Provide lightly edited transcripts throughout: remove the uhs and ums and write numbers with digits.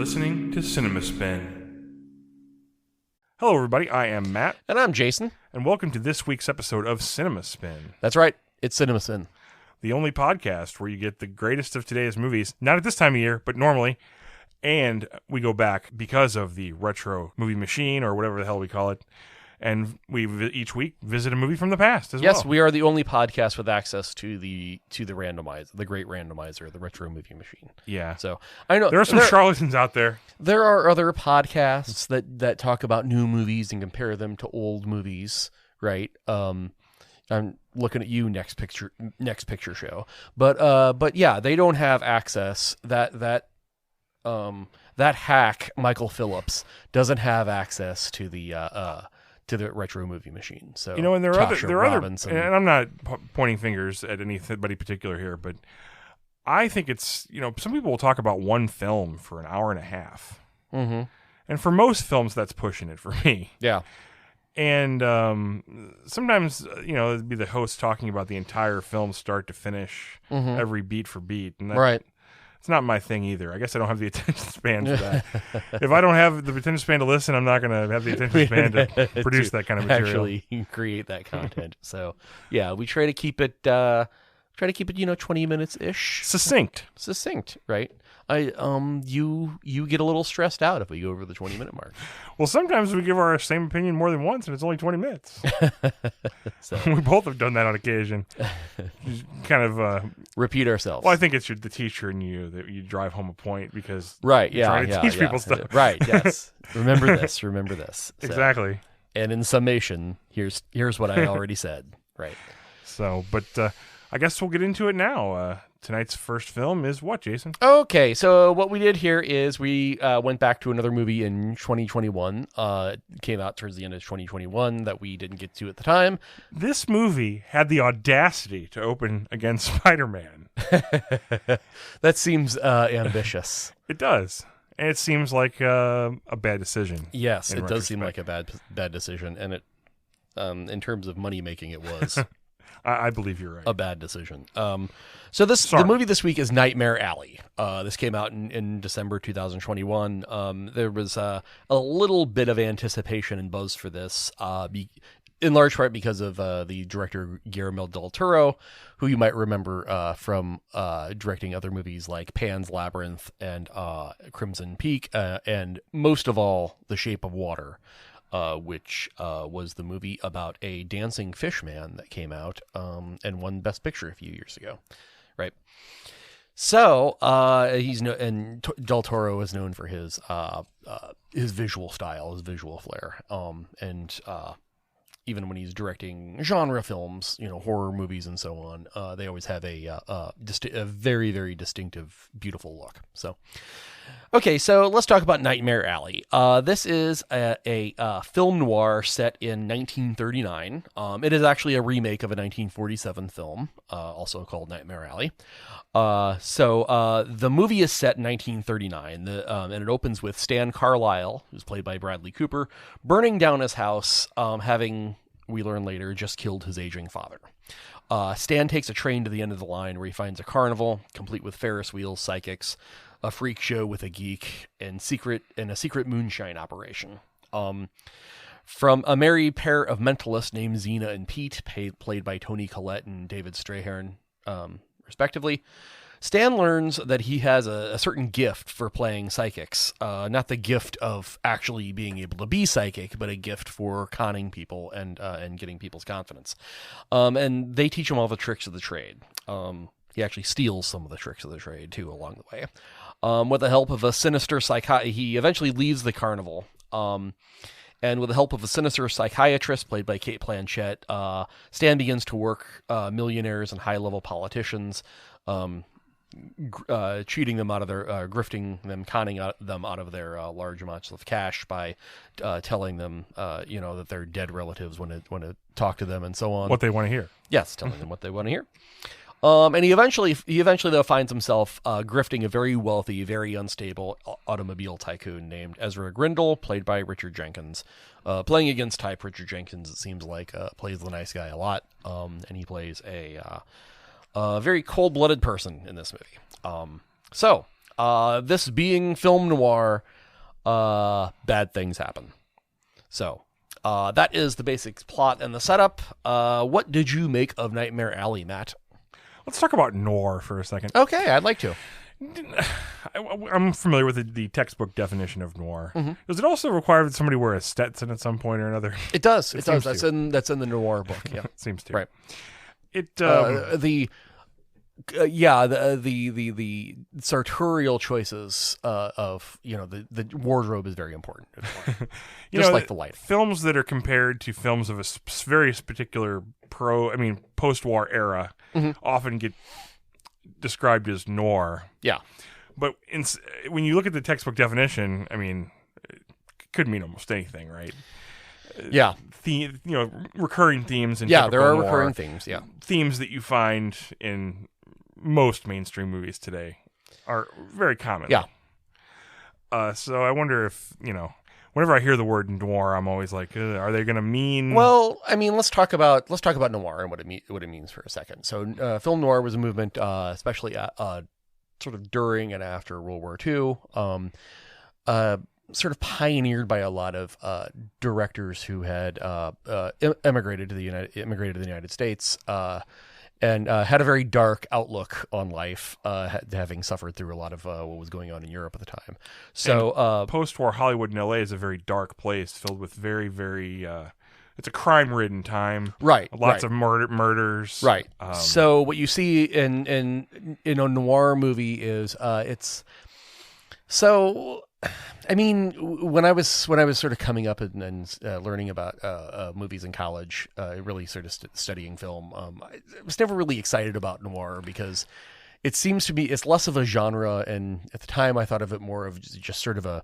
listening to Cinema Spin. Hello, everybody. I am Matt. And I'm Jason. And welcome to this week's episode of Cinema Spin. That's right. It's Cinema Spin. The only podcast where you get the greatest of today's movies, not at this time of year, but normally. And we go back because of the retro movie machine or whatever the hell we call it. And we each week visit a movie from the past as well. Yes, we are the only podcast with access to the randomizer, the great randomizer, the retro movie machine. Yeah. So I know there are some charlatans out there. There are other podcasts that talk about new movies and compare them to old movies, right? I'm looking at you, next picture show. But yeah, they don't have access. That hack Michael Phillips doesn't have access to the retro movie machine. So and there are other, and I'm not pointing fingers at anybody particular here, but I think it's, some people will talk about one film for an hour and a half. Mm-hmm. And for most films, that's pushing it for me. Yeah. And sometimes, it'd be the host talking about the entire film start to finish, every beat for beat. And right. It's not my thing either. I guess I don't have the attention span for that. If I don't have the attention span to listen, I'm not going to have the attention span to produce that kind of material. Actually create that content. So, yeah, we try to keep it 20 minutes ish. Succinct, right? You get a little stressed out if we go over the 20-minute mark. Well, sometimes we give our same opinion more than once, and it's only 20 minutes. So. We both have done that on occasion. Kind of repeat ourselves. Well, I think it's the teacher in you that you drive home a point because right, you're trying to teach people stuff. Right, yes. Remember this. So, exactly. And in summation, here's what I already said. Right. So, but I guess we'll get into it now. Tonight's first film is what, Jason? Okay, so what we did here is we went back to another movie in 2021. It came out towards the end of 2021 that we didn't get to at the time. This movie had the audacity to open against Spider-Man. That seems ambitious. It does. And it seems like a bad decision. Yes, it does seem like a bad decision. And it, in terms of money making, it was... I believe you're right. A bad decision. So the movie this week is Nightmare Alley. This came out in December 2021. There was a little bit of anticipation and buzz for this, in large part because of the director Guillermo del Toro, who you might remember from directing other movies like Pan's Labyrinth and Crimson Peak, and most of all, The Shape of Water. Which was the movie about a dancing fish man that came out and won Best Picture a few years ago, right? So Del Toro is known for his visual style, his visual flair, and even when he's directing genre films, horror movies and so on, they always have a very, very distinctive, beautiful look. So. Okay, so let's talk about Nightmare Alley. This is a film noir set in 1939. It is actually a remake of a 1947 film, also called Nightmare Alley. So the movie is set in 1939, and it opens with Stan Carlisle, who's played by Bradley Cooper, burning down his house, having, we learn later, just killed his aging father. Stan takes a train to the end of the line where he finds a carnival, complete with Ferris wheels, psychics, a freak show with a geek, and a secret moonshine operation. From a merry pair of mentalists named Zena and Pete, played by Toni Collette and David Strathairn, respectively, Stan learns that he has a certain gift for playing psychics. Not the gift of actually being able to be psychic, but a gift for conning people and getting people's confidence. And they teach him all the tricks of the trade. He actually steals some of the tricks of the trade, too, along the way. With the help of a sinister he eventually leaves the carnival. And with the help of a sinister psychiatrist, played by Cate Blanchett, Stan begins to work millionaires and high-level politicians, cheating them out of their, grifting them, conning them out of their large amounts of cash by telling them, that they're dead relatives when to talk to them and so on. What they want to hear. Yes, telling them what they want to hear. And he eventually though finds himself grifting a very wealthy, very unstable automobile tycoon named Ezra Grindle, played by Richard Jenkins. Playing against type, Richard Jenkins, it seems like, plays the nice guy a lot, and he plays a very cold-blooded person in this movie. So This being film noir, bad things happen. So that is the basic plot and the setup. What did you make of Nightmare Alley, Matt? Let's talk about noir for a second. Okay, I'd like to. I'm familiar with the textbook definition of noir. Mm-hmm. Does it also require that somebody wear a Stetson at some point or another? It does. It does. That's in the noir book. Yeah, it seems to. Right. It the sartorial choices of the wardrobe is very important. Just like the lighting. Films that are compared to films of a very particular post-war era often get described as noir. Yeah. But when you look at the textbook definition, it could mean almost anything, right? Yeah. Recurring themes. Yeah, there are recurring themes, yeah. Themes that you find in most mainstream movies today are very common. Yeah. So I wonder if, whenever I hear the word noir, I'm always like, are they going to mean? Well, let's talk about noir and what it means for a second. So, film noir was a movement, especially sort of during and after World War II, sort of pioneered by a lot of directors who had immigrated to the United States. And had a very dark outlook on life, having suffered through a lot of what was going on in Europe at the time. So post-war Hollywood in LA is a very dark place, filled with very, very. It's a crime-ridden time, right? Lots of murders, right? So what you see in a noir movie is it's so. When I was sort of coming up and learning about movies in college, really sort of studying film, I was never really excited about noir because it seems to be it's less of a genre, and at the time I thought of it more of just sort of a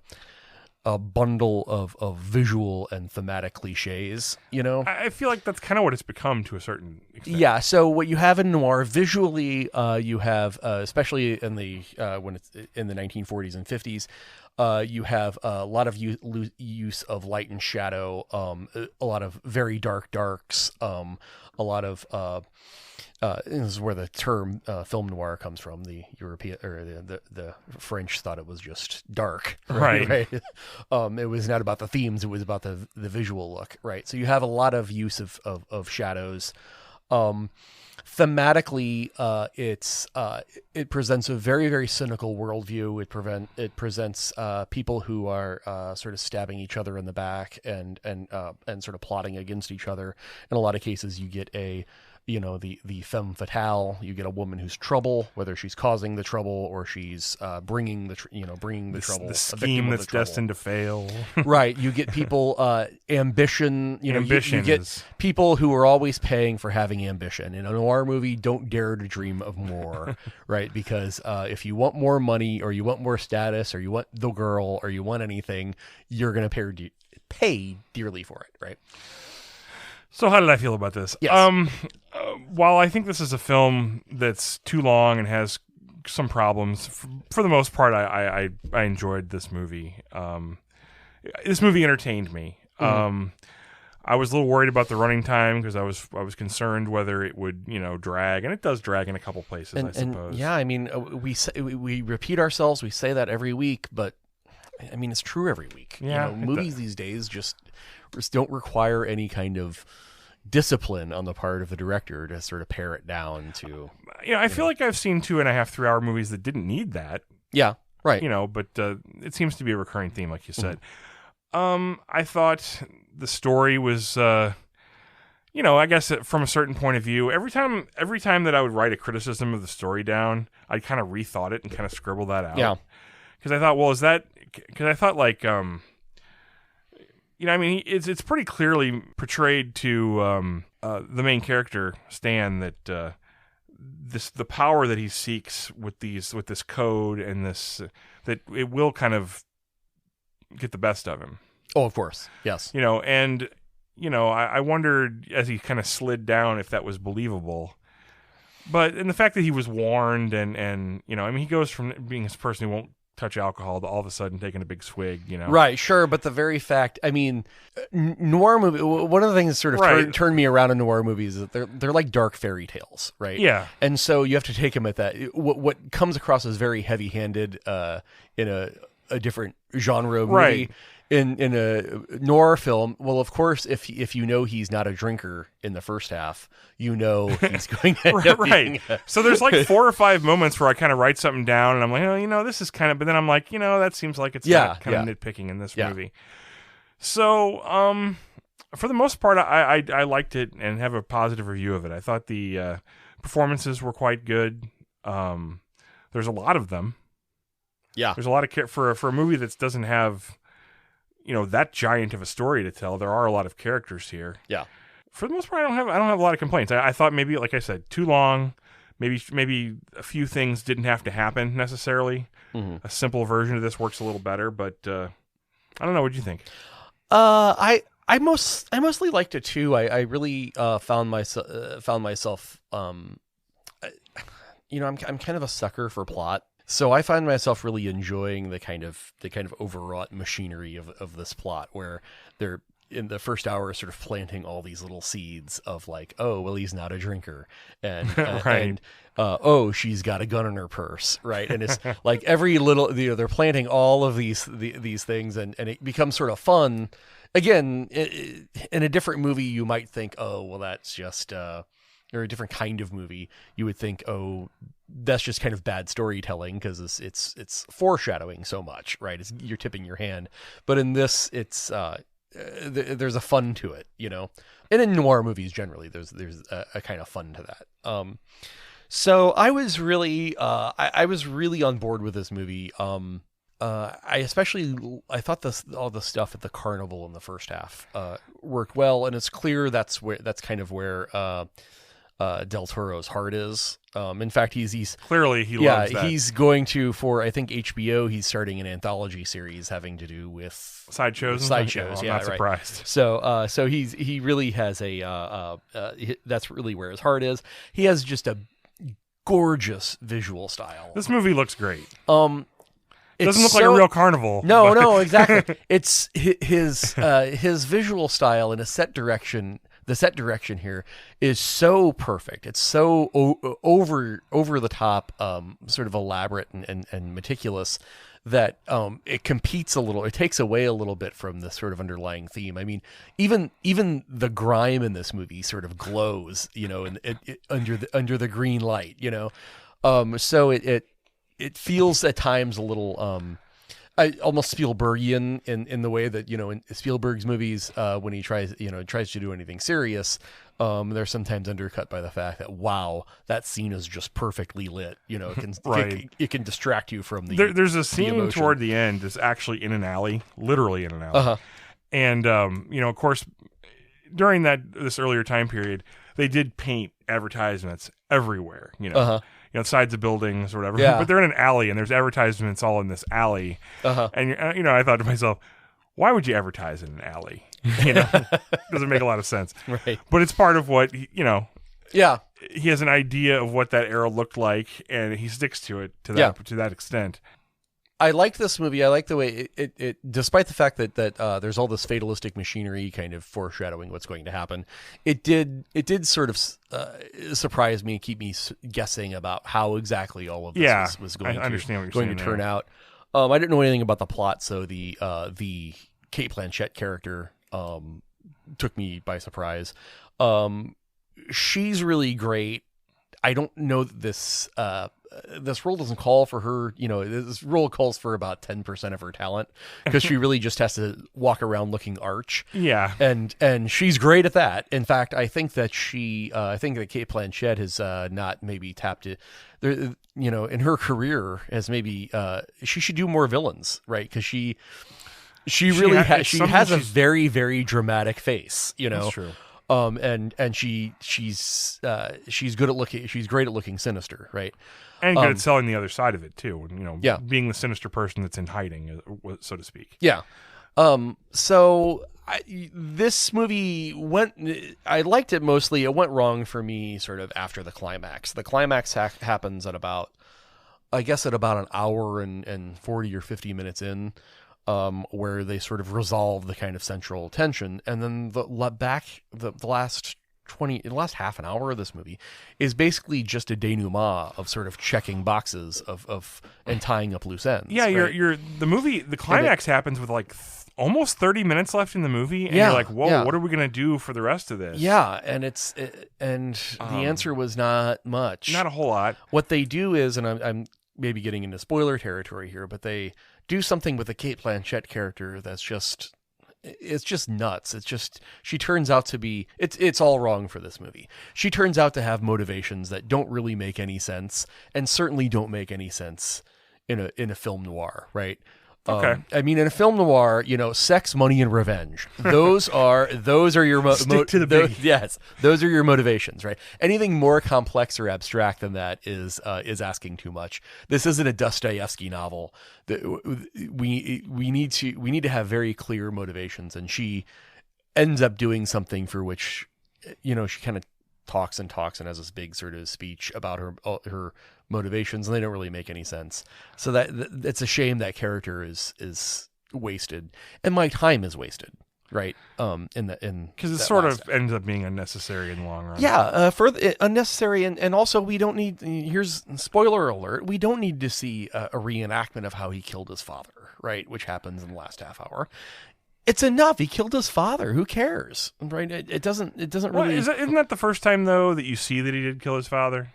bundle of visual and thematic cliches. I feel like that's kind of what it's become to a certain extent. Yeah. So what you have in noir visually, you have especially in the when it's in the 1940s and 50s. You have a lot of use of light and shadow, a lot of very dark darks, a lot of this is where the term film noir comes from. The European or the French thought it was just dark, right? It was not about the themes; it was about the visual look, right? So you have a lot of use of shadows. Thematically, it presents a very, very cynical worldview. It presents people who are sort of stabbing each other in the back and sort of plotting against each other. In a lot of cases, you get the femme fatale. You get a woman who's trouble, whether she's causing the trouble or she's bringing the trouble. The scheme that's destined to fail. Right. You get people ambition. You Ambition get people who are always paying for having ambition. In a noir movie, don't dare to dream of more, right? Because if you want more money or you want more status or you want the girl or you want anything, you're going to pay dearly for it, right? So how did I feel about this? Yes. While I think this is a film that's too long and has some problems, for the most part, I enjoyed this movie. This movie entertained me. Mm-hmm. I was a little worried about the running time because I was concerned whether it would drag, and it does drag in a couple places, I suppose. And yeah, we repeat ourselves. We say that every week, but it's true every week. Yeah, movies these days just don't require any kind of discipline on the part of the director to sort of pare it down to. I feel like I've seen 2.5 3-hour movies that didn't need that. Yeah, right. But it seems to be a recurring theme, like you said. Mm-hmm. I thought the story was, I guess from a certain point of view, every time that I would write a criticism of the story down, I'd kind of rethought it and kind of scribble that out. Yeah. Because I thought, it's pretty clearly portrayed to the main character Stan that the power that he seeks with this code and this that it will kind of get the best of him. Oh, of course, yes. I wondered as he kind of slid down if that was believable. But in the fact that he was warned and he goes from being this person who won't touch alcohol to all of a sudden taking a big swig, Right, sure, but the very fact, I mean, noir movie. One of the things that sort of turned me around in noir movies is that they're like dark fairy tales, right? Yeah, and so you have to take them at that. What comes across as very heavy-handed in a different genre movie. Right. In a noir film, well, of course, if you know he's not a drinker in the first half, he's going to end up being So there's like 4 or 5 moments where I kind of write something down, and I'm like, oh, this is kind of. But then I'm like, that seems like it's not kind of nitpicking in this movie. So, for the most part, I liked it and have a positive review of it. I thought the performances were quite good. There's a lot of them. Yeah, there's a lot of for a movie that doesn't have. That giant of a story to tell. There are a lot of characters here. Yeah. For the most part, I don't have a lot of complaints. I thought maybe, like I said, too long. Maybe a few things didn't have to happen necessarily. Mm-hmm. A simple version of this works a little better, but I don't know. What do you think? I mostly liked it too. I really found myself. I'm kind of a sucker for plot. So I find myself really enjoying the kind of overwrought machinery of this plot, where they're in the first hour sort of planting all these little seeds of like, oh, well, he's not a drinker, and right. Oh, she's got a gun in her purse, right? And it's like every little, they're planting all of these things, and it becomes sort of fun. Again, in a different movie, you might think, oh, well, that's just or a different kind of movie, you would think, oh, that's just kind of bad storytelling because it's foreshadowing so much, right? You're tipping your hand. But in this, it's there's a fun to it, And in noir movies generally, there's a kind of fun to that. So I was really I was really on board with this movie. I thought all the stuff at the carnival in the first half worked well, and it's clear that's kind of where Del Toro's heart is. In fact, he's clearly he loves that. He's going to, for I think HBO, he's starting an anthology series having to do with sideshows. I'm not surprised. So he really has that's really where his heart is. He has just a gorgeous visual style. This movie looks great. It doesn't look like a real carnival. No, exactly. It's his visual style and his set direction. The set direction here is so perfect. It's so over the top, sort of elaborate and meticulous that it competes a little. It takes away a little bit from the sort of underlying theme. I mean, even the grime in this movie sort of glows, under the green light, So it feels at times a little. Almost Spielbergian in the way that, in Spielberg's movies, when he tries to do anything serious, they're sometimes undercut by the fact that, wow, that scene is just perfectly lit. It can distract you from the There's a scene toward the end that's actually in an alley, literally in an alley. Uh-huh. And, of course, during this earlier time period, they did paint advertisements everywhere, Uh-huh. Sides of buildings or whatever. Yeah. But they're in an alley, and there's advertisements all in this alley. Uh-huh. And, I thought to myself, why would you advertise in an alley? Doesn't make a lot of sense. Right. But it's part of what, Yeah. he has an idea of what that era looked like, and he sticks to it to that extent. I like this movie. I like the way it despite the fact that there's all this fatalistic machinery kind of foreshadowing what's going to happen. It did sort of surprise me, keep me guessing about how exactly all of this was going to turn out. I didn't know anything about the plot, so the Kate Blanchett character took me by surprise. She's really great. I don't know that this role doesn't call for her, this role calls for about 10% of her talent because she really just has to walk around looking arch. Yeah. And she's great at that. In fact, I think that Kate Blanchett has not maybe tapped it there, in her career has maybe, she should do more villains, right? Because she has a very, very dramatic face, That's true. And she's good at looking. She's great at looking sinister, right? And good at selling the other side of it too. Yeah. Being the sinister person that's in hiding, so to speak. Yeah. So this movie I liked it mostly. It went wrong for me sort of after the climax. The climax happens at about I guess at about an hour and 40 or 50 minutes in, where they sort of resolve the kind of central tension, and then the last half an hour of this movie is basically just a denouement of sort of checking boxes of and tying up loose ends. Yeah, right? the climax happens with like almost 30 minutes left in the movie, and you're like, whoa, what are we gonna do for the rest of this? Yeah, and the answer was not much, not a whole lot. What they do is, and I'm maybe getting into spoiler territory here, but they do something with the Cate Blanchett character that's just. It's just nuts. It's just, she turns out to be, it's all wrong for this movie. She turns out to have motivations that don't really make any sense, and certainly don't make any sense in a film noir, right? Okay. I mean, in a film noir, sex, money, and revenge. Those are your Stick to the biggie. Yes, those are your motivations, right? Anything more complex or abstract than that is asking too much. This isn't a Dostoevsky novel. We need to have very clear motivations, and she ends up doing something for which, she kind of talks and has this big sort of speech about her motivations, and they don't really make any sense. So that it's a shame that character is wasted, and my time is wasted, right? Because it sort of ends up being unnecessary in the long run. Yeah, unnecessary, and also we don't need. Here's spoiler alert: we don't need to see a reenactment of how he killed his father, right? Which happens in the last half hour. It's enough. He killed his father. Who cares, right? It doesn't really. Isn't that the first time though that you see that he did kill his father?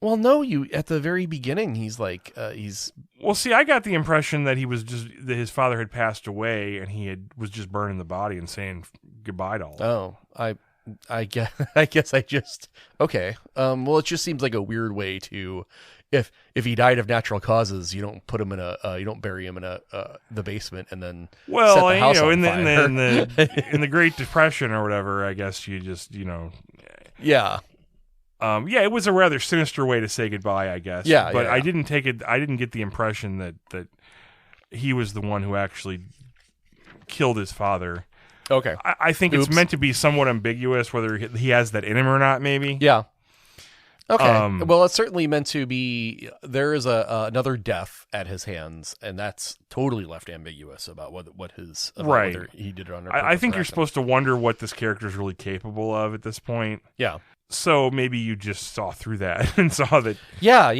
Well, no. At the very beginning, he's like he's. Well, see, I got the impression that that his father had passed away, and he was just burning the body and saying goodbye to all. Oh, I guess I just okay. Well, it just seems like a weird way to. If he died of natural causes, you don't put him in you don't bury him in the basement and then set the house on fire. in the Great Depression or whatever, I guess you just yeah. It was a rather sinister way to say goodbye, I guess. Yeah, but yeah. I didn't get the impression that he was the one who actually killed his father. Okay. I think it's meant to be somewhat ambiguous whether he has that in him or not. Maybe. Yeah. Okay. Well, it's certainly meant to be. There is another death at his hands, and that's totally left ambiguous about whether he did it on purpose. I think you're supposed to wonder what this character is really capable of at this point. Yeah. So maybe you just saw through that and saw that. Yeah.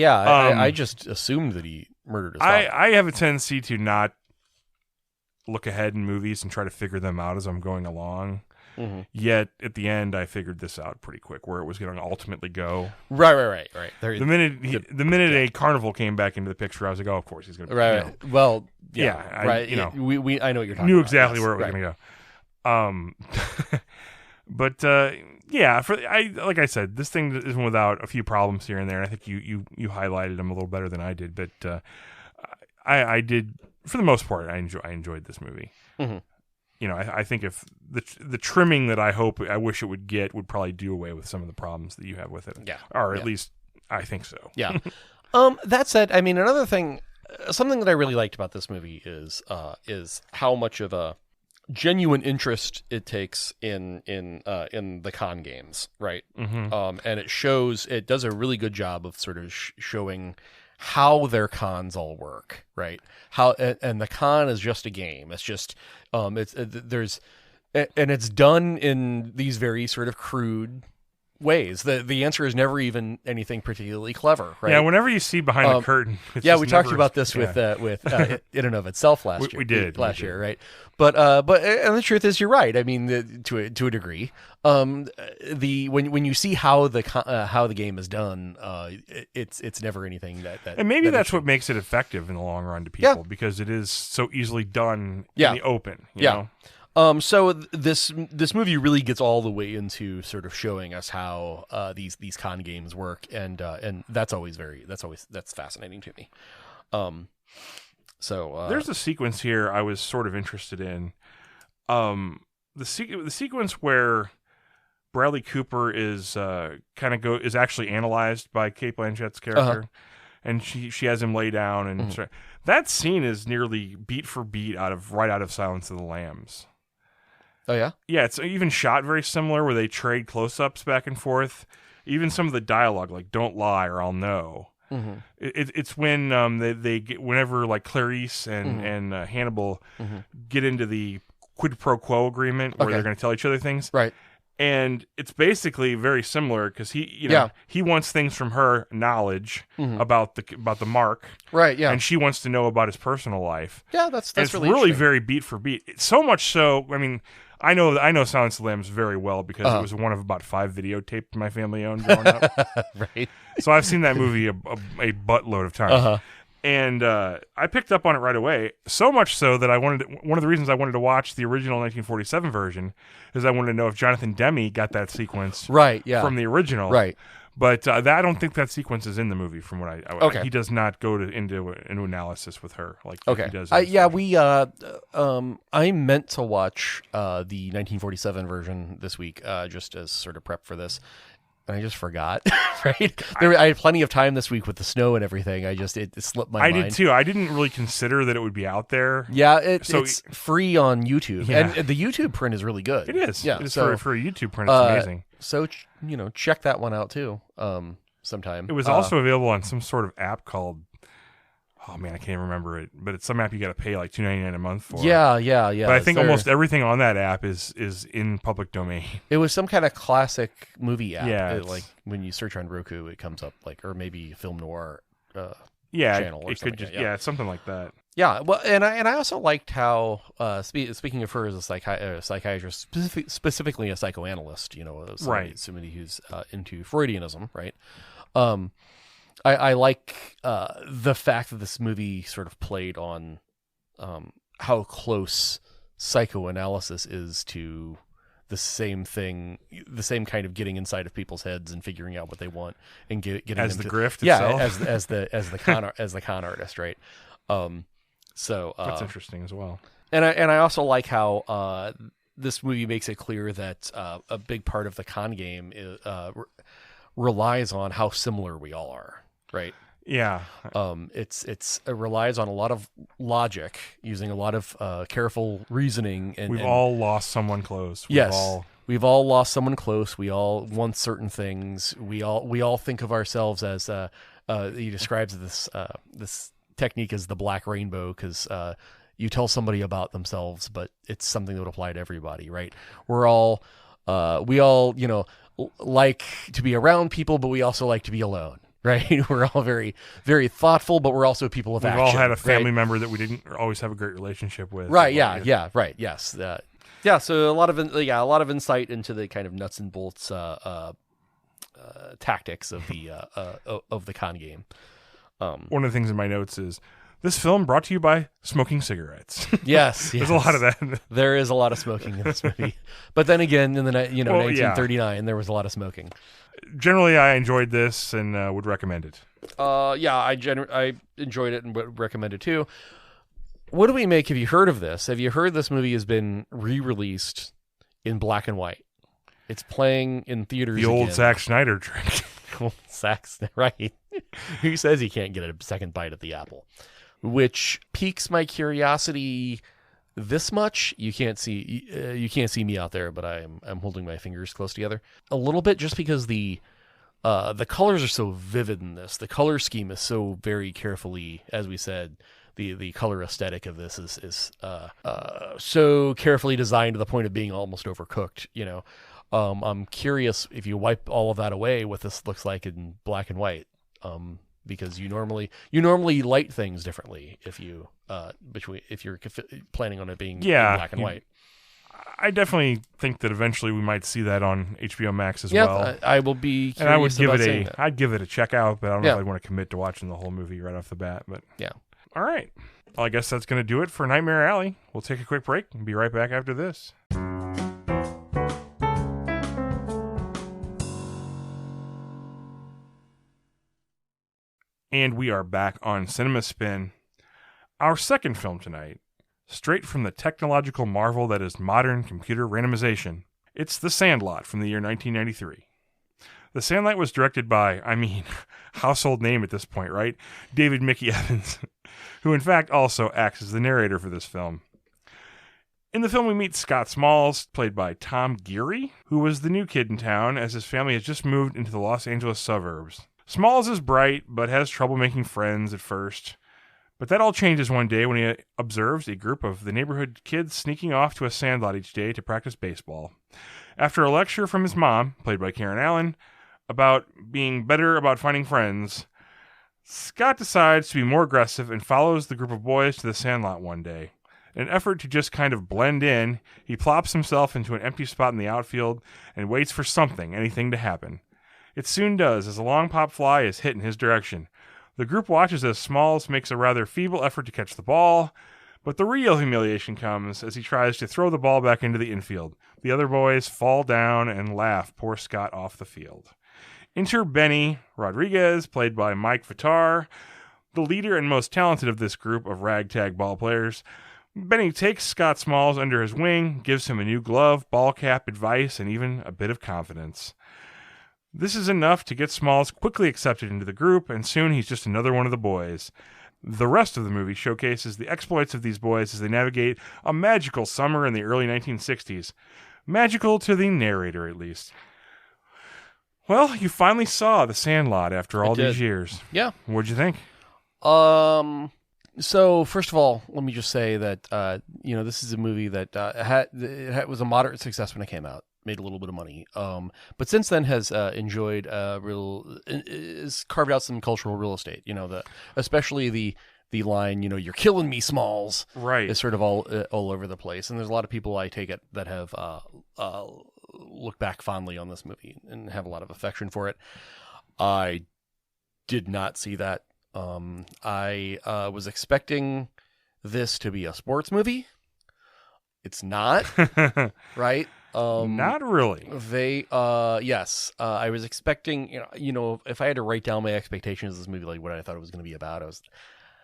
I just assumed that he murdered his father. I have a tendency to not look ahead in movies and try to figure them out as I'm going along. Mm-hmm. Yet at the end, I figured this out pretty quick, where it was going to ultimately go. Right. The minute a carnival came back into the picture, I was like, "Oh, of course he's going to." Right. Well, yeah. Right. I know what you're talking about. Knew exactly where it was going to go. But like I said, this thing isn't without a few problems here and there. And I think you highlighted them a little better than I did. But I did, for the most part, I enjoyed this movie. Mm-hmm. I think if the trimming that I wish it would get would probably do away with some of the problems that you have with it. Yeah. Or at least I think so. Yeah. That said, I mean, another thing, something that I really liked about this movie is how much of a genuine interest it takes in the con games, right? Mm-hmm. And it does a really good job of sort of showing how their cons all work, right? And the con is just a game. It's just it's done in these very sort of crude ways. The answer is never even anything particularly clever, right? Yeah, whenever you see behind the curtain. We talked about this with In and of Itself last year. We did last year, right? But and the truth is, you're right. I mean, to a degree, when you see how the game is done, it's never anything that and maybe that's what makes it effective in the long run to people, because it is so easily done in the open. You know? So this movie really gets all the way into sort of showing us how these con games work, and that's fascinating to me. So there's a sequence here I was sort of interested in. The sequence where Bradley Cooper is is actually analyzed by Cate Blanchett's character, and she has him lay down, and that scene is nearly beat for beat right out of Silence of the Lambs. Oh yeah? Yeah, it's even shot very similar, where they trade close-ups back and forth. Even some of the dialogue, like "Don't lie or I'll know." It's when they get, whenever like Clarice and Hannibal get into the quid pro quo agreement where they're going to tell each other things. Right. And it's basically very similar because he wants things from her knowledge about the mark, right? Yeah, and she wants to know about his personal life. Yeah, that's it's really very beat for beat. So much so, I mean, I know Silence of the Lambs very well because it was one of about 5 videotapes my family owned growing up. Right. So I've seen that movie a buttload of times. And I picked up on it right away, so much so that one of the reasons I wanted to watch the original 1947 version is I wanted to know if Jonathan Demme got that sequence from the original. Right. But I don't think that sequence is in the movie from what he does not go into analysis with her like he does. I meant to watch the 1947 version this week just as sort of prep for this. I just forgot, right? I had plenty of time this week with the snow and everything. It slipped my mind. I did too. I didn't really consider that it would be out there. Yeah, it's free on YouTube. Yeah. And the YouTube print is really good. It is. Yeah. It is for a YouTube print. It's amazing. So, check that one out too sometime. It was also available on some sort of app called... Oh man, I can't remember it, but it's some app you got to pay like $2.99 a month for. Yeah. But I think almost everything on that app is in public domain. It was some kind of classic movie app. Yeah, like when you search on Roku, it comes up or maybe Film Noir. Channel or it could just something like that. Yeah, well, and I also liked how speaking of her as a psychiatrist, specifically a psychoanalyst, somebody who's into Freudianism, right? I like the fact that this movie sort of played on how close psychoanalysis is to the same thing, the same kind of getting inside of people's heads and figuring out what they want and getting as them the to, grift itself. as the con artist, right? So that's interesting as well. And I also like how this movie makes it clear that a big part of the con game relies on how similar we all are. Right. Yeah. It relies on a lot of logic, using a lot of careful reasoning, and we've all lost someone close. We've all lost someone close. We all want certain things. We all think of ourselves as he describes this technique as the black rainbow because you tell somebody about themselves, but it's something that would apply to everybody. Right. We all like to be around people, but we also like to be alone. Right, we're all very, very thoughtful, but we're also people of action. We've all had a family member that we didn't always have a great relationship with. Right? Yeah. Right. Yes. So a lot of insight into the kind of nuts and bolts tactics of the con game. One of the things in my notes is this film brought to you by smoking cigarettes. Yes. There's a lot of that. There is a lot of smoking in this movie, but then again, in the 1939, there was a lot of smoking. Generally, I enjoyed this and would recommend it. I enjoyed it and would recommend it too. What do we make? Have you heard of this? Have you heard this movie has been re-released in black and white? It's playing in theaters. The old Zack Snyder trick. Old Zack, right? Who says he can't get a second bite at the apple? Which piques my curiosity this much. You can't see me out there, but I'm holding my fingers close together a little bit, just because the colors are so vivid in this. The color scheme is so very carefully, as we said, the color aesthetic of this is so carefully designed to the point of being almost overcooked. I'm curious if you wipe all of that away, what this looks like in black and white. Because you normally light things differently if you're planning on it being in black and white. I definitely think that eventually we might see that on HBO Max as well. Yeah, I will be curious. And I would give it a check out, but I don't know if I'd want to commit to watching the whole movie right off the bat. But yeah. All right. Well, I guess that's going to do it for Nightmare Alley. We'll take a quick break and be right back after this. And we are back on Cinema Spin. Our second film tonight, straight from the technological marvel that is modern computer randomization. It's The Sandlot from the year 1993. The Sandlot was directed by, household name at this point, right? David Mickey Evans, who in fact also acts as the narrator for this film. In the film, we meet Scott Smalls, played by Tom Geary, who was the new kid in town as his family has just moved into the Los Angeles suburbs. Smalls is bright, but has trouble making friends at first. But that all changes one day when he observes a group of the neighborhood kids sneaking off to a sandlot each day to practice baseball. After a lecture from his mom, played by Karen Allen, about being better about finding friends, Scott decides to be more aggressive and follows the group of boys to the sandlot one day. In an effort to just kind of blend in, he plops himself into an empty spot in the outfield and waits for anything to happen. It soon does, as a long pop fly is hit in his direction. The group watches as Smalls makes a rather feeble effort to catch the ball, but the real humiliation comes as he tries to throw the ball back into the infield. The other boys fall down and laugh poor Scott off the field. Enter Benny Rodriguez, played by Mike Vitar, the leader and most talented of this group of ragtag ball players. Benny takes Scott Smalls under his wing, gives him a new glove, ball cap, advice, and even a bit of confidence. This is enough to get Smalls quickly accepted into the group, and soon he's just another one of the boys. The rest of the movie showcases the exploits of these boys as they navigate a magical summer in the early 1960s. Magical to the narrator, at least. Well, you finally saw The Sandlot after all these years. Yeah. What'd you think? So first of all, let me just say that this is a movie that was a moderate success when it came out, made a little bit of money, but since then has enjoyed has carved out some cultural real estate. Especially the line, you're killing me, Smalls, right, is sort of all over the place, and there's a lot of people, I take it, that have looked back fondly on this movie and have a lot of affection for it. I did not see that. I was expecting this to be a sports movie. It's not, right? Not really. Yes. I was expecting, if I had to write down my expectations of this movie, like what I thought it was going to be about,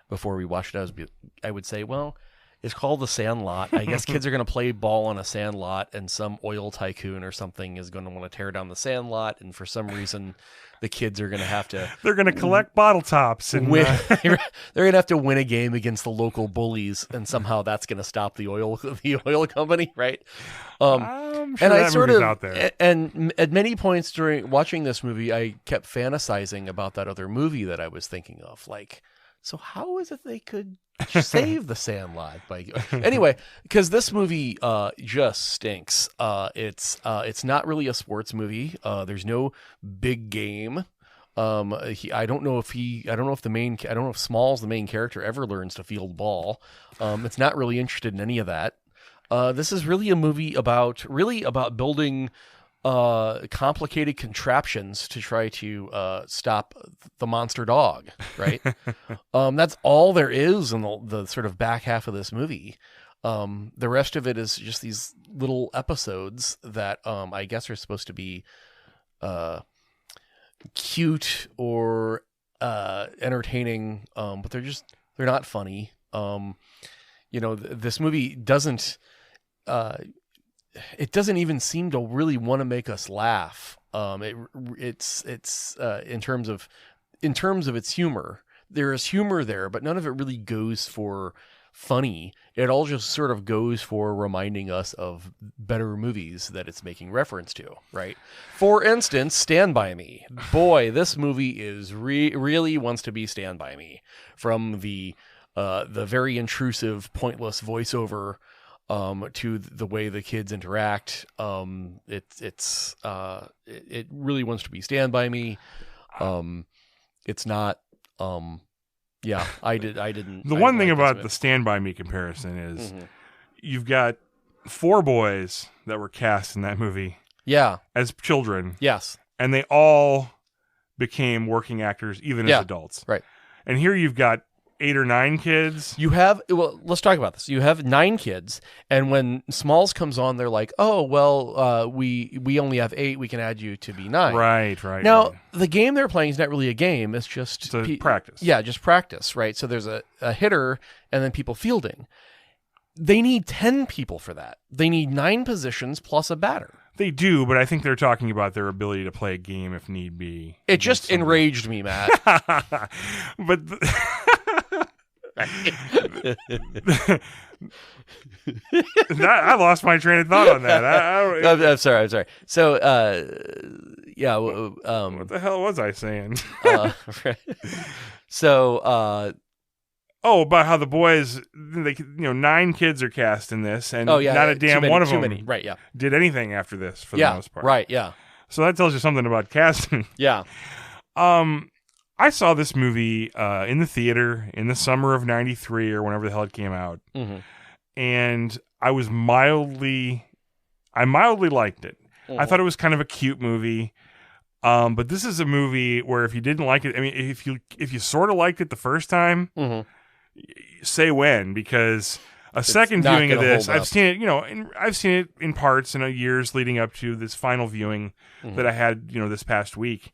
before we watched it, I would say, well, it's called The Sandlot. I guess kids are going to play ball on a sandlot, and some oil tycoon or something is going to want to tear down the sandlot, and for some reason, the kids are going to have to... They're going to collect bottle tops. And win. They're going to have to win a game against the local bullies, and somehow that's going to stop the oil company, right? I'm sure that movie's out there. And at many points during watching this movie, I kept fantasizing about that other movie that I was thinking of, like... So how is it they could save The Sandlot? Anyway, because this movie just stinks. It's not really a sports movie. There's no big game. I don't know if Smalls, the main character, ever learns to field ball. It's not really interested in any of that. This is really a movie about building complicated contraptions to try to stop the monster dog, right? That's all there is in the sort of back half of this movie. The rest of it is just these little episodes that I guess are supposed to be cute or entertaining, but they're not funny. This movie doesn't... it doesn't even seem to really want to make us laugh. It's in terms of its humor, there is humor there, but none of it really goes for funny. It all just sort of goes for reminding us of better movies that it's making reference to, right? For instance, Stand By Me. Boy, this movie is really wants to be Stand By Me. From the very intrusive, pointless voiceover to the way the kids interact. It really wants to be Stand By Me. It's not. I didn't. The one thing about the Stand By Me comparison is you've got 4 boys that were cast in that movie. Yeah. As children. Yes. And they all became working actors, even as adults. Right. And here you've got 8 or 9 kids. Let's talk about this. You have 9 kids, and when Smalls comes on, they're like, "Oh, well, we only have 8. We can add you to be 9." Right. Now, the game they're playing is not really a game. It's just practice. Yeah, just practice, right? So there's a hitter and then people fielding. They need 10 people for that. They need 9 positions plus a batter. They do, but I think they're talking about their ability to play a game if need be. It just enraged me, Matt. But I lost my train of thought on that. I'm sorry. So, yeah. What the hell was I saying? Right. So, about how the boys, 9 kids are cast in this, and not a damn one of them right, yeah. did anything after this for the most part. Right, yeah. So that tells you something about casting. Yeah. I saw this movie in the theater in the summer of '93 or whenever the hell it came out, and I mildly liked it. I thought it was kind of a cute movie. But this is a movie where if you didn't like it, I mean, if you sort of liked it the first time, say when, because it's second viewing of this, I've seen it, I've seen it in parts in years leading up to this final viewing that I had, this past week.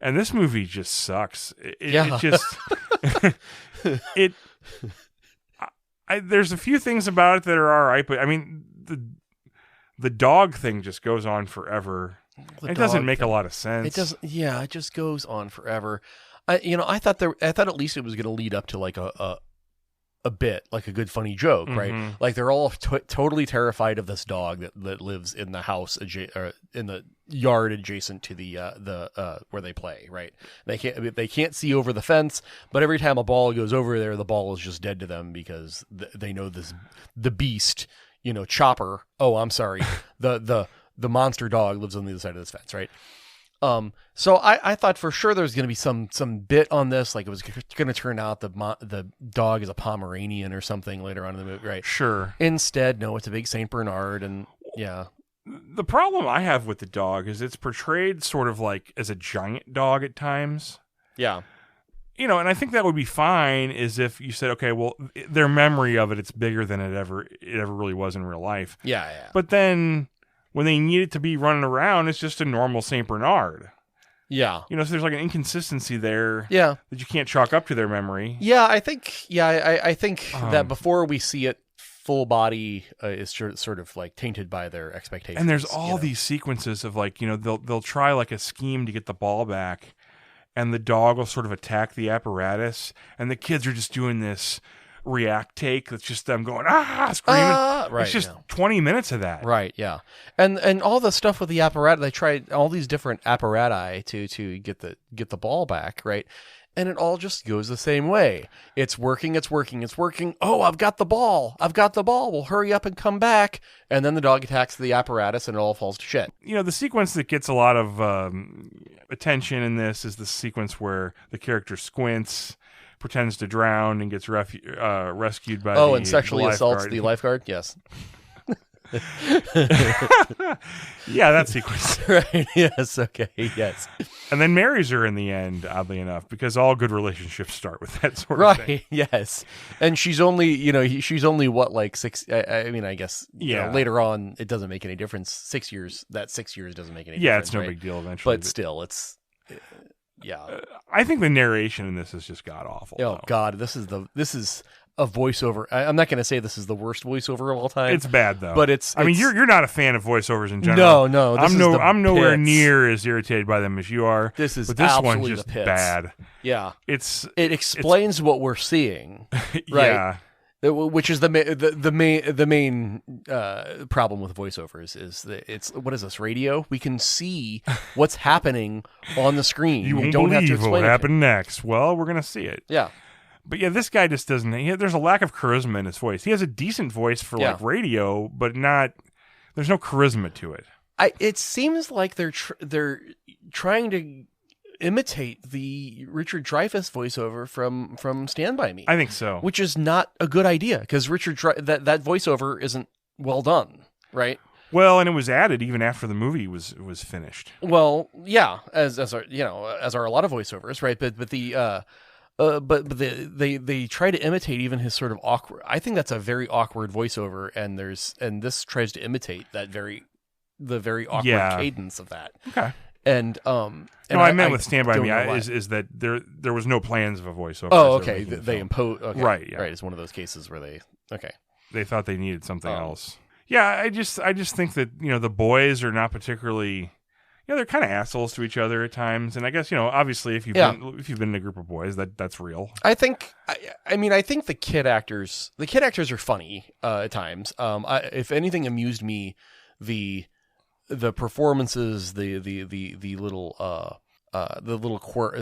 And this movie just sucks. It just, there's a few things about it that are all right, but I mean, the dog thing just goes on forever. It doesn't make a lot of sense. It doesn't. Yeah, it just goes on forever. I thought at least it was going to lead up to like a bit, like a good funny joke, right? Like they're all totally terrified of this dog that lives in the house in the yard adjacent to the where they play, right? They can't see over the fence, but every time a ball goes over there, the ball is just dead to them because they know the beast, Chopper. Oh, I'm sorry, the monster dog lives on the other side of this fence, right? So I thought for sure there was going to be some bit on this, like it was going to turn out the dog is a Pomeranian or something later on in the movie, right? Sure. Instead, no, it's a big Saint Bernard, and yeah. The problem I have with the dog is it's portrayed sort of like as a giant dog at times. Yeah. And I think that would be fine is if you said, okay, well, their memory of it's bigger than it ever really was in real life. Yeah. But then when they need it to be running around, it's just a normal Saint Bernard. Yeah. So there's like an inconsistency there. Yeah. That you can't chalk up to their memory. Yeah, I think that before we see it full body is sort of like tainted by their expectations. And there's all these sequences of like, they'll try like a scheme to get the ball back and the dog will sort of attack the apparatus and the kids are just doing this react take that's just them going screaming. Right, it's just 20 minutes of that. Right, yeah. And all the stuff with the apparatus, they tried all these different apparati to get the ball back, right? And it all just goes the same way. It's working. Oh, I've got the ball. Well, hurry up and come back. And then the dog attacks the apparatus and it all falls to shit. The sequence that gets a lot of attention in this is the sequence where the character squints, pretends to drown, and gets rescued by and sexually assaults the lifeguard? Yes. Yeah, that sequence. Right. Yes. Okay. Yes. And then marries her in the end, oddly enough, because all good relationships start with that sort of thing. Right. Yes. And she's only, she's only what, like 6? I mean, I guess. Later on, it doesn't make any difference. 6 years. That 6 years doesn't make any difference. Yeah, it's no big deal eventually. But still, it's. Yeah. I think the narration in this is just god awful. Oh God, this is a voiceover. I'm not going to say this is the worst voiceover of all time. It's bad though. But it's. I mean, you're not a fan of voiceovers in general. No. I'm nowhere near as irritated by them as you are. This is but this absolutely one's just the pits. bad. Yeah. It explains what we're seeing. Right? Yeah. Which is the main problem with voiceovers is that it's what is this, radio? We can see what's happening on the screen. You won't don't have to believe explain what it. happened next. Well, we're gonna see it. Yeah. But yeah, this guy just doesn't. There's a lack of charisma in his voice. He has a decent voice for like radio, but not. There's no charisma to it. It seems like they're trying to imitate the Richard Dreyfuss voiceover from Stand By Me. I think so. Which is not a good idea because that voiceover isn't well done, right? Well, and it was added even after the movie was finished. Well, yeah, as are a lot of voiceovers, right? But they try to imitate even his sort of awkward. I think that's a very awkward voiceover, and this tries to imitate the very awkward cadence of that. Okay. And I meant with Stand By Me is that there was no plans of a voiceover. Oh, okay. They impose. Okay. Right. Yeah. Right. It's one of those cases where they thought they needed something else. Yeah. I just think that the boys are not particularly they're kind of assholes to each other at times. And I guess, obviously if you've been in a group of boys, that's real. I think the kid actors are funny at times. If anything amused me, the performances, the little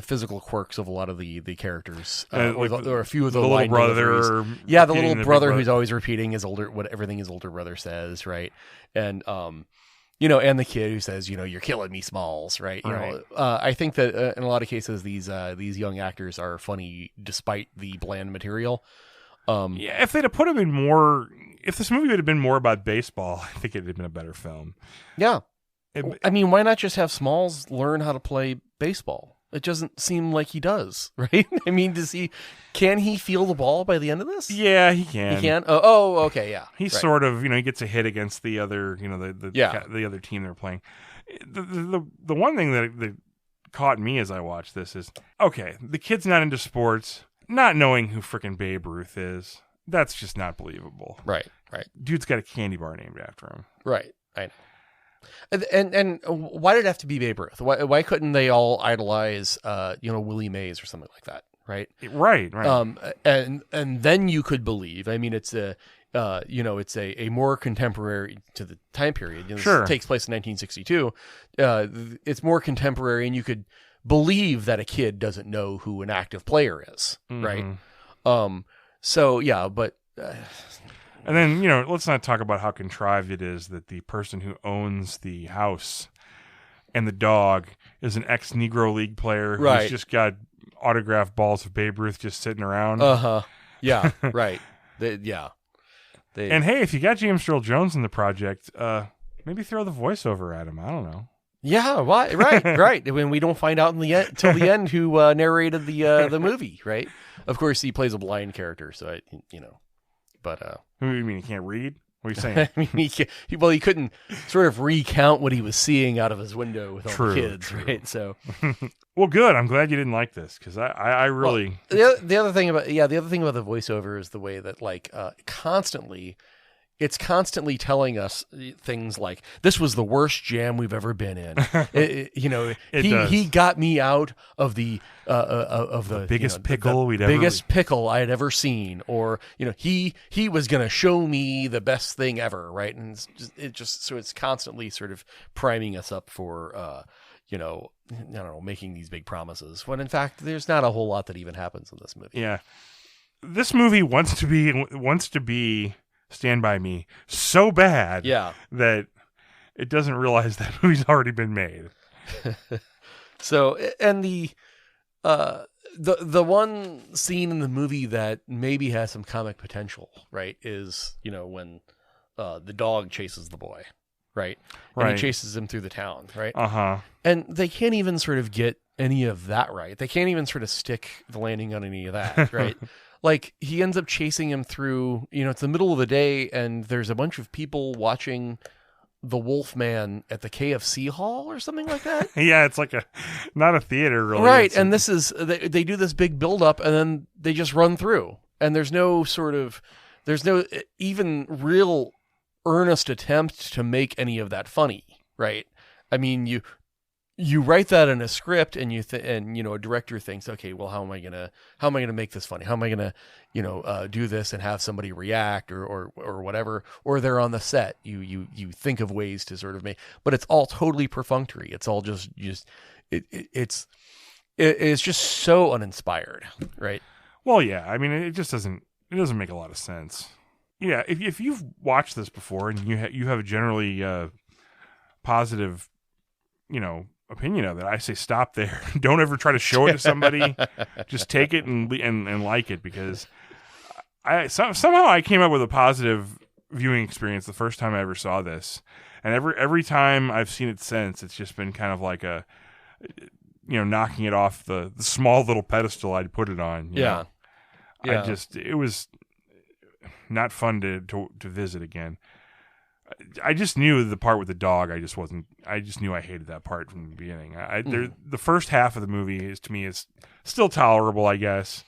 physical quirks of a lot of the characters, or a few of the little brother. Yeah, the little brother who's always repeating everything his older brother says, right? And and the kid who says, you're killing me, Smalls, right? I think that in a lot of cases these young actors are funny despite the bland material. If they'd have put him in more, if this movie would have been more about baseball, I think it'd have been a better film. Yeah. Why not just have Smalls learn how to play baseball? It doesn't seem like he does, right? Can he feel the ball by the end of this? Yeah, he can. He can? Oh, okay, yeah. He's sort of, he gets a hit against the other, the other team they're playing. The one thing that caught me as I watched this is, okay, the kid's not into sports, not knowing who frickin' Babe Ruth is. That's just not believable. Right. Dude's got a candy bar named after him. Right, I know. And why did it have to be Babe Ruth? Why couldn't they all idolize, Willie Mays or something like that? Right. Right. And then you could believe. It's it's a more contemporary to the time period. Sure. This takes place in 1962. It's more contemporary, and you could believe that a kid doesn't know who an active player is. Mm-hmm. Right. So yeah, but. And then, let's not talk about how contrived it is that the person who owns the house and the dog is an ex-Negro League player who's just got autographed balls of Babe Ruth just sitting around. Uh-huh. Yeah, right. And hey, if you got James Earl Jones in the project, maybe throw the voiceover at him. I don't know. Yeah, why? Right. When we don't find out till the end who narrated the movie, right? Of course, he plays a blind character, so But what do you mean he can't read? What are you saying? He couldn't sort of recount what he was seeing out of his window with all the kids, right? So, well, good. I'm glad you didn't like this because I really the other thing about the voiceover is the way that it's constantly telling us things like, this was the worst jam we've ever been in. He got me out of the biggest pickle pickle I had ever seen, or he was going to show me the best thing ever, right? And it's constantly sort of priming us up for making these big promises when in fact there's not a whole lot that even happens in this movie. Yeah, this movie wants to be Stand By Me so bad that it doesn't realize that movie's already been made. So, and the one scene in the movie that maybe has some comic potential, right, is when the dog chases the boy, right? And he chases him through the town, right? And they can't even sort of get any of that right. They can't even sort of stick the landing on any of that, right? Like, he ends up chasing him through, it's the middle of the day, and there's a bunch of people watching the Wolfman at the KFC hall or something like that. Yeah, it's like not a theater, really. Right, and this is, they do this big build-up, and then they just run through. And there's no even real earnest attempt to make any of that funny, right? You write that in a script, and a director thinks, okay, well, how am I gonna make this funny? How am I gonna do this and have somebody react or whatever? Or they're on the set. You think of ways to sort of make, but it's all totally perfunctory. It's all it's just so uninspired, right? Well, yeah. It doesn't make a lot of sense. Yeah, if you've watched this before and you have a generally positive, opinion of it, I say stop there. Don't ever try to show it to somebody. Just take it and like it, because somehow I came up with a positive viewing experience the first time I ever saw this, and every time I've seen it since, it's just been kind of like a knocking it off the small little pedestal I'd put it on. You know? It was not fun to visit again. I just knew the part with the dog. I just knew I hated that part from the beginning. The first half of the movie is still tolerable, I guess,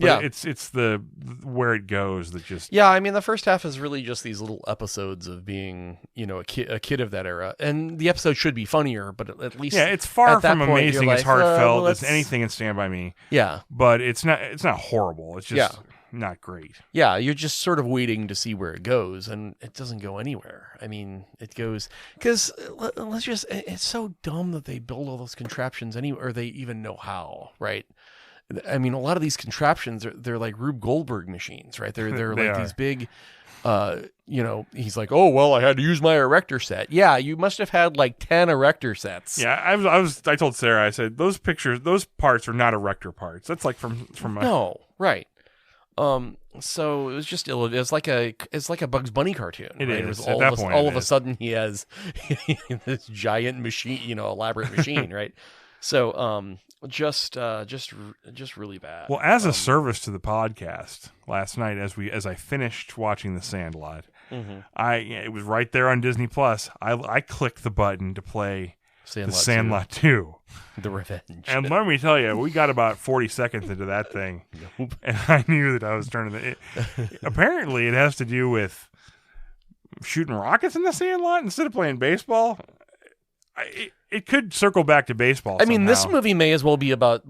But it's the where it goes that just... Yeah, I mean, the first half is really just these little episodes of being, a kid of that era. And the episode should be funnier, but at least... Yeah, it's far from point, amazing as heartfelt as anything in Stand By Me. Yeah. But it's not horrible. It's just not great. Yeah, you're just sort of waiting to see where it goes, and it doesn't go anywhere. I mean, it goes... Because, it's so dumb that they build all those contraptions or they even know how, right? I mean, a lot of these contraptions they're like Rube Goldberg machines, right? They're like these big, he's like, oh well, I had to use my erector set. Yeah, you must have had like 10 erector sets. Yeah, I told Sarah, I said those parts are not erector parts. That's like from no, right. So it was just it's like a Bugs Bunny cartoon. It right? is. It was At that point, all of a sudden he has this giant machine, elaborate machine, right? So just really bad. Well, as a service to the podcast last night, as I finished watching The Sandlot, it was right there on Disney Plus. I clicked the button to play The Sandlot 2. The Revenge. And let me tell you, we got about 40 seconds into that thing, and I knew that I was turning it. Apparently, it has to do with shooting rockets in the Sandlot instead of playing baseball. It could circle back to baseball. I mean, this movie may as well be about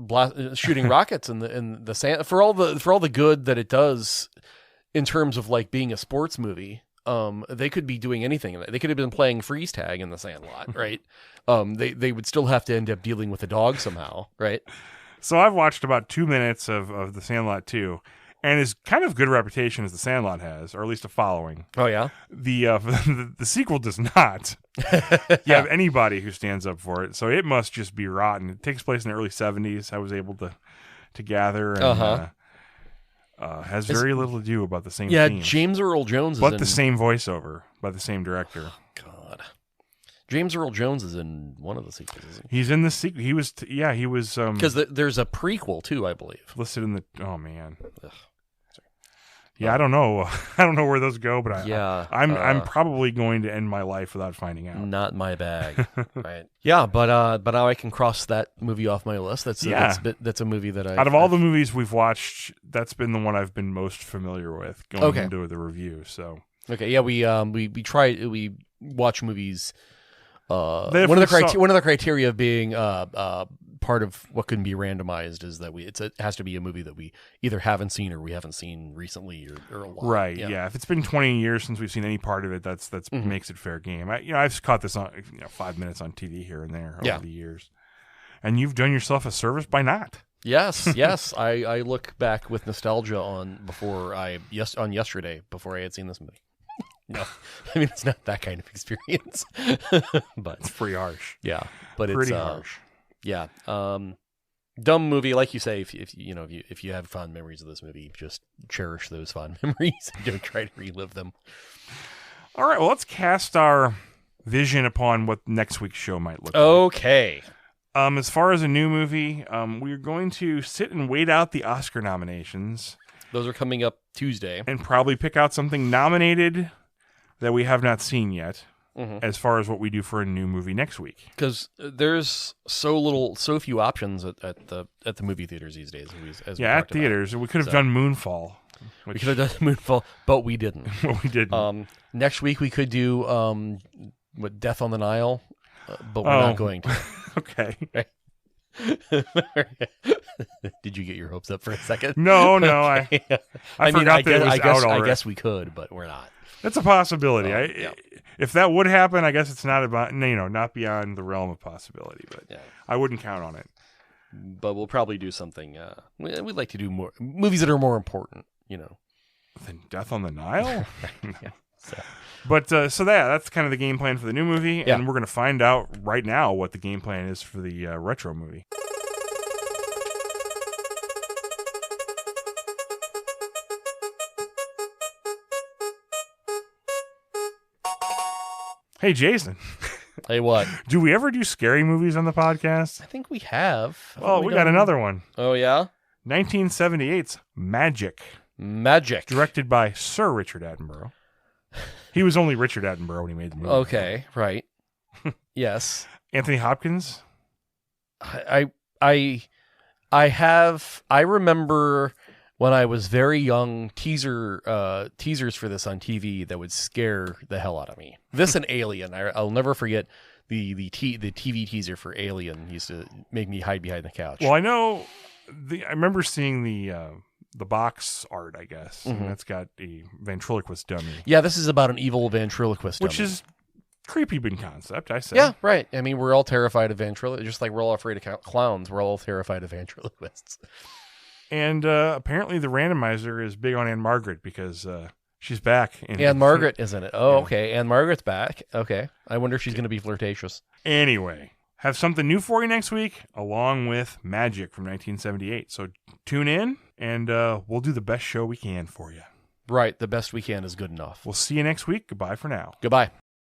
shooting rockets in the sand for all the good that it does in terms of like being a sports movie. They could be doing anything. They could have been playing freeze tag in the Sandlot, right? They would still have to end up dealing with a dog somehow, right? So I've watched about 2 minutes of The Sandlot 2. And as kind of good reputation as The Sandlot has, or at least a following. Oh, yeah? The sequel does not have anybody who stands up for it, so it must just be rotten. It takes place in the early 70s, I was able to gather, and has very little to do about the same themes. James Earl Jones the same voiceover by the same director. God. James Earl Jones is in one of the sequels, isn't he? He's in the sequel. He was... he was... Because there's a prequel, too, I believe. Listed in the... Oh, man. Ugh. Yeah, I don't know. I don't know where those go, but I'm probably going to end my life without finding out. Not my bag, right? Yeah, but now I can cross that movie off my list. That's a movie that out of all the movies we've watched, that's been the one I've been most familiar with going into the review. So yeah, we watch movies. One of the criteria of being part of what can be randomized is that it has to be a movie that we either haven't seen or we haven't seen recently or a lot. Right. Yeah. If it's been 20 years since we've seen any part of it, that's makes it fair game. I've caught this on 5 minutes on TV here and there over the years, and you've done yourself a service by not. Yes. I look back with nostalgia on yesterday before I had seen this movie. No, I mean it's not that kind of experience, but it's pretty harsh. Yeah, but pretty it's harsh. Yeah, dumb movie, like you say. If you have fond memories of this movie, just cherish those fond memories and don't try to relive them. All right, well, let's cast our vision upon what next week's show might look like. Okay. As far as a new movie, we're going to sit and wait out the Oscar nominations. Those are coming up Tuesday, and probably pick out something nominated that we have not seen yet, as far as what we do for a new movie next week. Because there's so few options at the movie theaters these days. At theaters, we could have done Moonfall. We could have done Moonfall, but we didn't. Next week we could do Death on the Nile, but we're not going to. Okay. Did you get your hopes up for a second? No. I forgot that it was out already. I guess we could, but we're not. It's a possibility. If that would happen, I guess it's not not beyond the realm of possibility. But I wouldn't count on it. But we'll probably do something. We'd like to do more movies that are more important. Than Death on the Nile. Yeah. But that's kind of the game plan for the new movie, and we're going to find out right now what the game plan is for the retro movie. Hey, Jason. Hey, what? Do we ever do scary movies on the podcast? I think we have. Oh, we got another one. Oh, yeah? 1978's Magic. Magic. Directed by Sir Richard Attenborough. He was only Richard Attenborough when he made the movie. Okay, right. Yes. Anthony Hopkins? I remember when I was very young, teasers for this on TV that would scare the hell out of me. This and Alien. I'll never forget the TV teaser for Alien used to make me hide behind the couch. Well, I know I remember seeing the box art, I guess, and that's got a ventriloquist dummy. Yeah, this is about an evil ventriloquist dummy. Which is creepy in concept, I say. Yeah, right. I mean, we're all terrified of ventriloquists, just like we're all afraid of clowns. We're all terrified of ventriloquists. And apparently the randomizer is big on Anne Margaret because she's back. Anne Margaret, isn't it? Oh, yeah. Okay. Anne Margaret's back. Okay. I wonder if she's going to be flirtatious. Anyway, have something new for you next week, along with Magic from 1978. So tune in, and we'll do the best show we can for you. Right. The best we can is good enough. We'll see you next week. Goodbye for now. Goodbye.